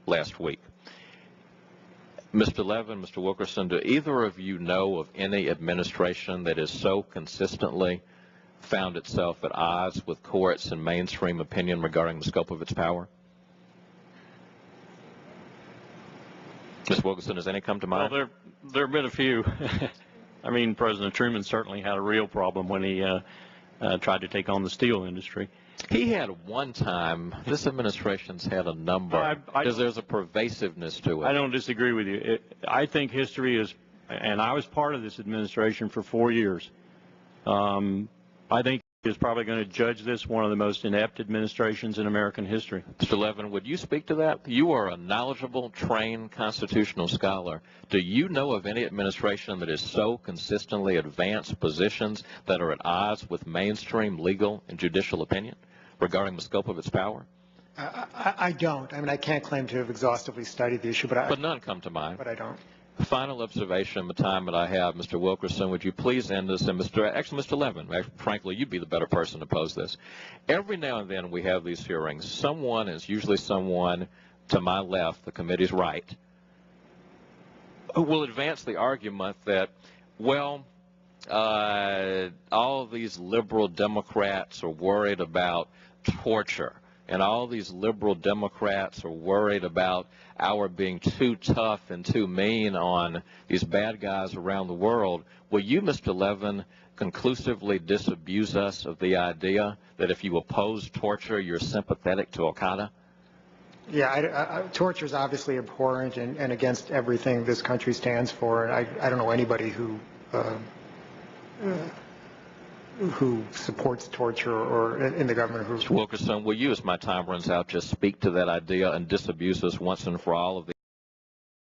last week. Mr. Levin, Mr. Wilkerson, do either of you know of any administration that has so consistently found itself at odds with courts and mainstream opinion regarding the scope of its power? Ms. Wilkerson, does any come to mind? Well, there have been a few. I mean, President Truman certainly had a real problem when he tried to take on the steel industry. He had one time. This administration's had a number. There's a pervasiveness to it. I don't disagree with you. I think history is, and I was part of this administration for 4 years. I think is probably going to judge this one of the most inept administrations in American history. Mr. Levin, would you speak to that? You are a knowledgeable, trained constitutional scholar. Do you know of any administration that has so consistently advanced positions that are at odds with mainstream legal and judicial opinion regarding the scope of its power? I don't. I mean, I can't claim to have exhaustively studied the issue, but none come to mind. But I don't. Final observation, the time that I have, Mr. Wilkerson, would you please end this? And Mr. Levin, frankly, you'd be the better person to pose this. Every now and then we have these hearings. Someone, is usually someone to my left, the committee's right, who will advance the argument that, well, all these liberal Democrats are worried about torture, and all these liberal Democrats are worried about our being too tough and too mean on these bad guys around the world. Will you, Mr. Levin, conclusively disabuse us of the idea that if you oppose torture, you're sympathetic to Al-Qaeda? Yeah, torture is obviously abhorrent and against everything this country stands for. And I don't know anybody who supports torture or in the government who... Mr. Wilkerson, will you, as my time runs out, just speak to that idea and disabuse us once and for all of the